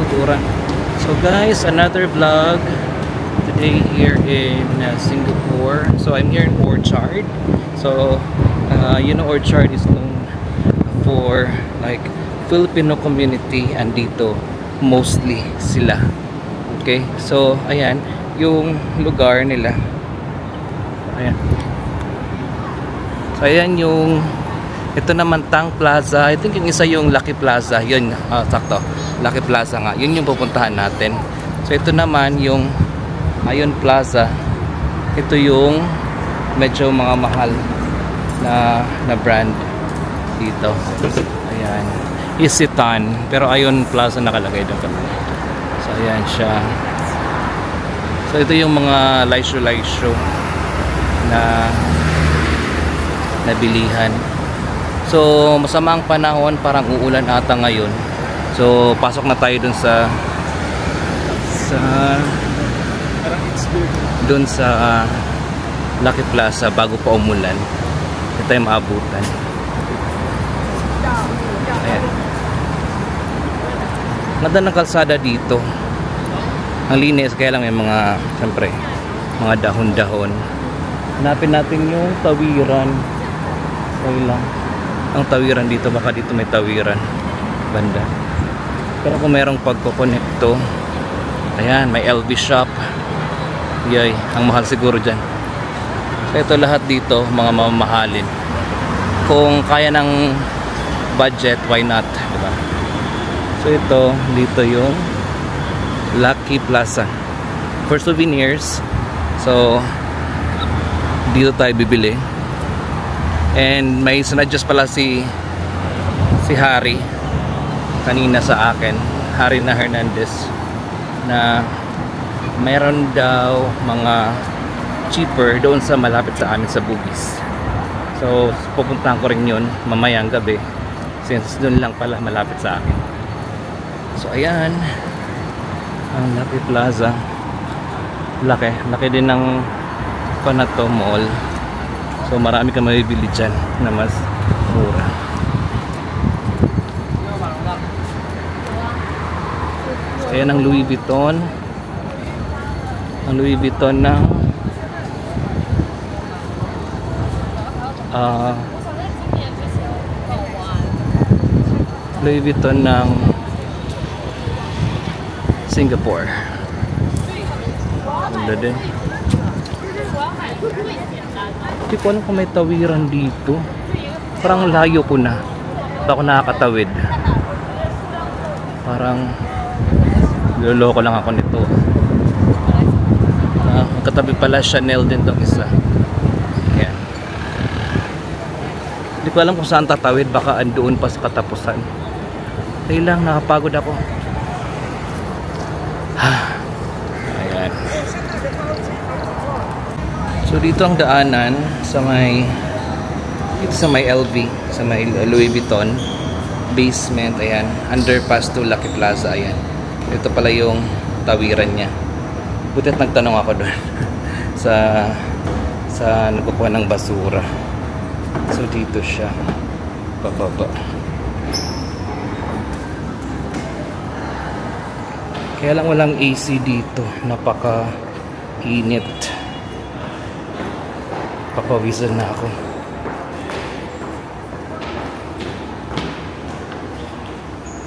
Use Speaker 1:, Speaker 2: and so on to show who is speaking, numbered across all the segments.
Speaker 1: kultura. So guys, another vlog today here in Singapore. So I'm here in Orchard. So you know, Orchard is known for like Filipino community, and dito mostly sila. Okay, so ayan yung lugar nila. Ayan. So ayan yung, ito naman Tang Plaza. I think yung isa yung Lucky Plaza. Yun, sakto, Lucky Plaza nga. Yun yung pupuntahan natin. So ito naman yung Ion Plaza. Ito yung medyo mga mahal na brand dito. Ayan, Isitan, pero Ion Plaza nakalagay doon kami. So ayan siya. So ito yung mga laisyo na bilihan. So masama ang panahon, parang uulan ata ngayon. So pasok na tayo dun sa Lucky Plaza bago pa umulan. Ito tayo maabutan. Ayan. Ganda ng kalsada dito. Ang linis, kaya lang may mga, siyempre, mga dahon-dahon. Hanapin natin yung tawiran. Okay lang. Ang tawiran dito, baka dito may tawiran banda. Pero kung mayroong pagkokonekto, ayan, may LV shop. Yay, ang mahal siguro dyan. So ito lahat dito, mga mamahalin. Kung kaya ng budget, why not, diba? So ito, dito yung Lucky Plaza for souvenirs. So dito tayo bibili. And may suggest pala si Harry kanina sa akin, Harry na Hernandez, na mayroon daw mga cheaper doon sa malapit sa amin sa Bugis. So pupuntahan ko rin yun mamayang gabi, since doon lang pala malapit sa akin. So ayan ang Lucky Plaza. Laki din ng Panato Mall. So marami kang mabibili dyan na mas mura. So ayan ang Louis Vuitton. Ang Louis Vuitton ng Louis Vuitton ng Singapore. Ganda din. Hindi ko alam kung may tawiran dito. Parang layo ko na. Hindi ako nakakatawid. Parang loloko lang ako nito. Katabi pala Chanel din tong isa. Ayan. Hindi ko alam kung saan tatawid. Baka andoon pa sa katapusan. Dahil lang, nakapagod ako. Ayan. So dito ang daanan sa may LV, sa may Louis Vuitton basement. Ayan, underpass to Lucky Plaza. Ayan, ito pala yung tawiran niya. Butit nagtanong ako doon sa nagkukuha ng basura. So dito siya pababa. Kaya lang walang AC dito, napaka init. Papawisan na ako.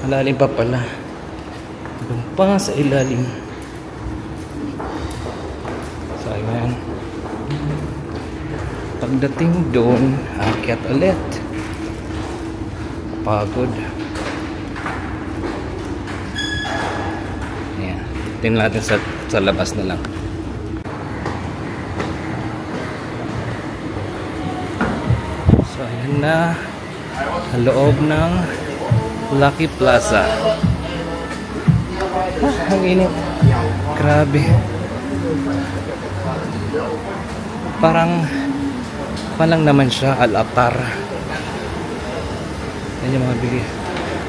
Speaker 1: Malalim pa pala. Doon pa sa ilalim. So ayan. Pagdating doon, akyat ulit. Pagod. Ayan. Tingnan natin sa labas na lang. So ayan na, sa loob ng Lucky Plaza. Ang init. Grabe. Parang naman siya al-atar. Ayan yung mga bigay.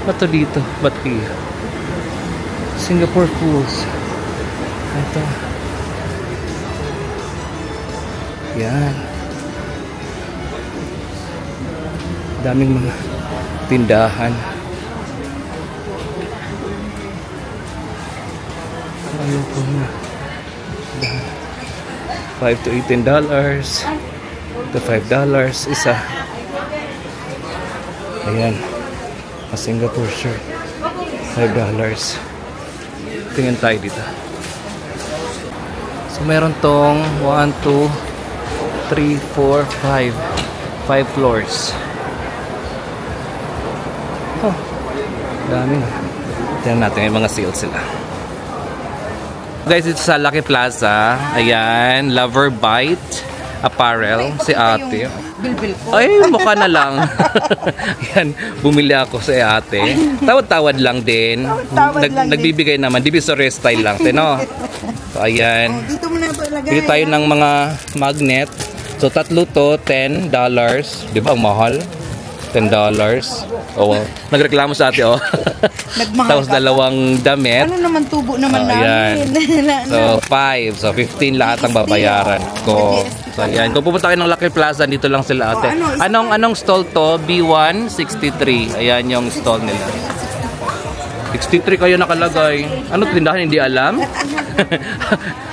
Speaker 1: Ba't dito? Ba't kayo? Singapore Pools. Ito. Yan. Daming mga tindahan. Ayun po na. $5 to $18. To $5 isa. Ayan. A Singapore shirt. $5. Tingin tayo dito. So meron tong 1, 2, 3, 4, 5. 5 floors. Oh, dami na. Tingnan natin yung mga sales sila. Guys, ito sa Lucky Plaza. Ayan, Lover Bite Apparel. Si ate. Ay, mukha na lang. Ayan, bumili ako sa ate. Tawad-tawad lang din. Nagbibigay naman. Divisory style lang. Tino. So, ayan.
Speaker 2: Dito mo na po ilagay.
Speaker 1: Bili tayo ng mga magnet. So, tatlo to, $10. Di ba, ang mahal? $10. Oh, nagreklamo sa ate, oh.
Speaker 2: Nagmahal
Speaker 1: Tapos dalawang damit.
Speaker 2: Ano naman tubo naman
Speaker 1: Ayan.
Speaker 2: namin?
Speaker 1: So, 5. So, 15 lahat ang babayaran ko. So, ayan. Kung pupunta kayo ng Lucky Plaza, dito lang sila ate. Anong stall to? B1, 63. Ayan yung stall nila. 63 kayo nakalagay. Ano tindahan? Hindi alam?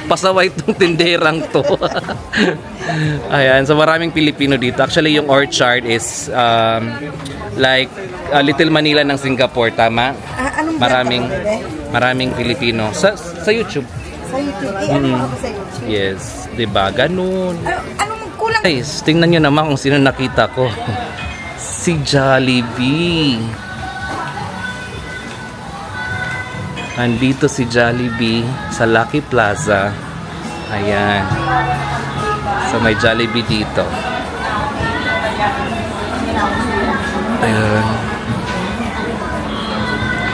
Speaker 1: Pasaway itong tinderang to. Ayan. So, maraming Pilipino dito. Actually, yung orchard is like Little Manila ng Singapore. Tama? Maraming Pilipino. Sa YouTube.
Speaker 2: Sa YouTube. Ano ako sa YouTube?
Speaker 1: Yes. Diba? Ganun.
Speaker 2: Anong kulang?
Speaker 1: Guys, tingnan nyo naman kung sino nakita ko. Si Jollibee. Andito si Jollibee sa Lucky Plaza. Ayan. So may Jollibee dito. Ayan.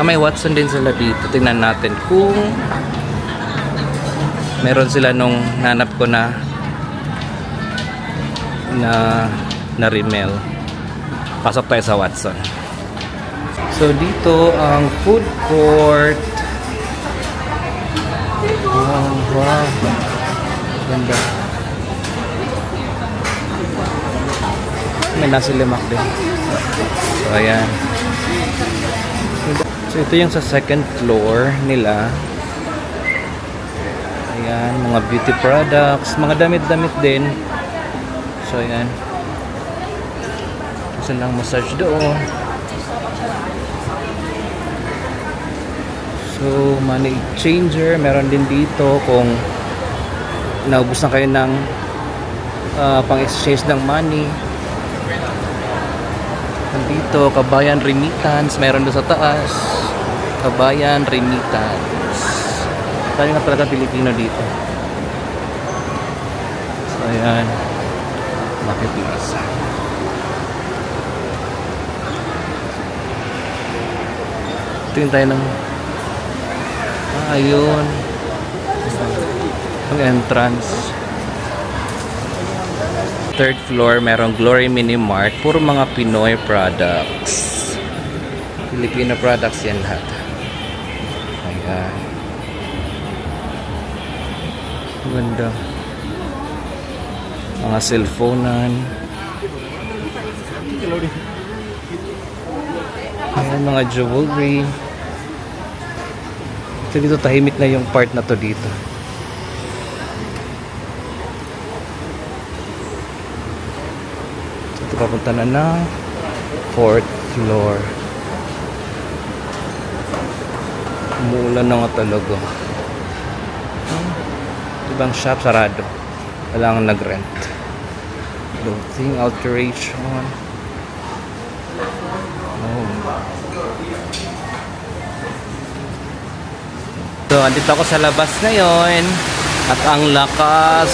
Speaker 1: May Watson din sila dito. Tingnan natin kung meron sila nung nanap ko na Rimmel. Pasok tayo sa Watson. So dito ang food court. Wow. Ganda. May nasi lemak din. So ayan. So ito yung sa second floor nila. Ayan, mga beauty products, mga damit-damit din. So ayan. Kasi lang massage doon. So, money changer, meron din dito kung naubos na kayo ng pang-exchange ng money. Nandito, Kabayan Remittance, meron doon sa taas. Kabayan Remittance. Tayo nga talaga Pilipino dito. So, ayan. Lucky Plaza. Tingin tayo ng ayun ang entrance. Third floor merong Glory Mini Mart, puro mga Pinoy products, Filipino products yan lahat. Ayan, ganda, mga cellphonean. Ayan, mga jewelry. So dito tahimik na yung part na to dito. So ito papunta na ng 4th floor. Umuulan na nga talaga. Ibang shop sarado. Wala nang nag-rent. Clothing alteration. Oh. So, andito ako sa labas ngayon at ang lakas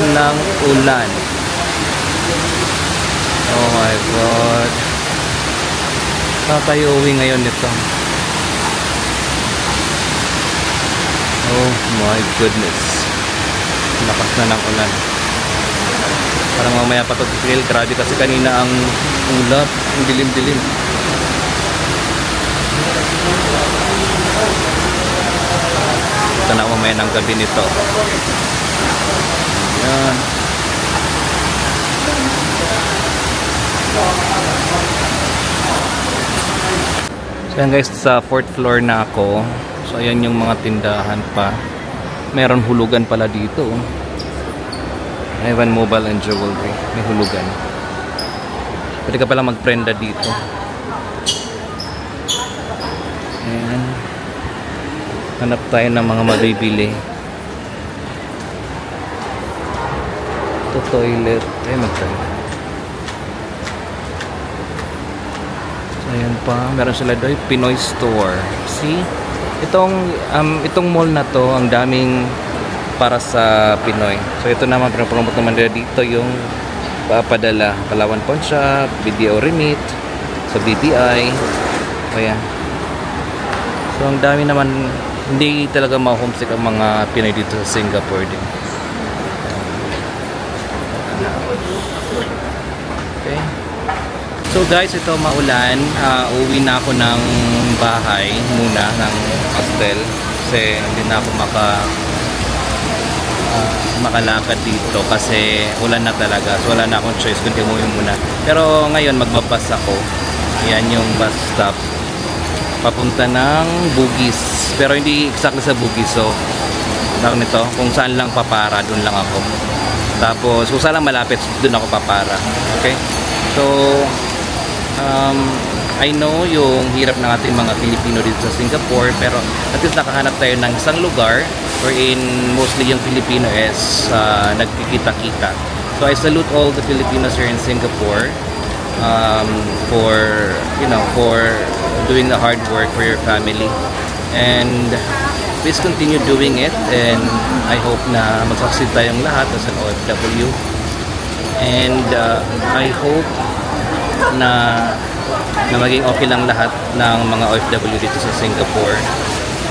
Speaker 1: ng ulan. Oh my God. Saan tayo uwi ngayon nito? Oh my goodness. Lakas na ng ulan. Parang mamaya pa ito titigil. Grabe kasi kanina ang ulap. Ang dilim-dilim. Ito na mamaya ng gabi nito. Ayan. So yan guys, sa 4th floor na ako. So ayan yung mga tindahan pa. Meron hulugan pala dito. Ivan Mobile and Jewelry. May hulugan. Pwede ka pala magprenda dito. Ayan. Hanap tayo ng mga mabibili. Ito toilet. Ay, mag-toilet. So ayan pa. Meron sila doon. Pinoy Store. See? Itong mall na to, ang daming para sa Pinoy. So ito naman, pinapromote naman nila dito yung papadala. Palawan Pawn Shop, BDO Remit, sa BPI. O yan. So ang dami naman, hindi talaga ma-homesick ang mga Pinoy dito sa Singapore din. Okay. So guys, ito maulan. Uwi na ako ng bahay muna, ng hostel. Kasi hindi na ako makalakad dito kasi ulan na talaga. So wala na akong choice kundi umuwi muna. Pero ngayon magbabas ako. Yan yung bus stop. Papunta ng Bugis. Pero hindi exactly sa Bugis. So, nito, kung saan lang papara, dun lang ako. Tapos, kung saan lang malapit, dun ako papara. Okay? So, I know yung hirap ng ating mga Pilipino dito sa Singapore, pero at least nakahanap tayo ng isang lugar wherein mostly yung Filipino is nagkikita-kita. So I salute all the Filipinos here in Singapore for doing the hard work for your family, and please continue doing it, and I hope na mag-succeed tayong lahat as an OFW, and I hope na maging okay lang lahat ng mga OFW dito sa Singapore.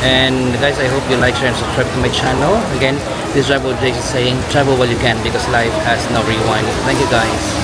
Speaker 1: And guys, I hope you like, share, and subscribe to my channel. Again, this is Travel JC saying, travel while you can because life has no rewind. Thank you guys.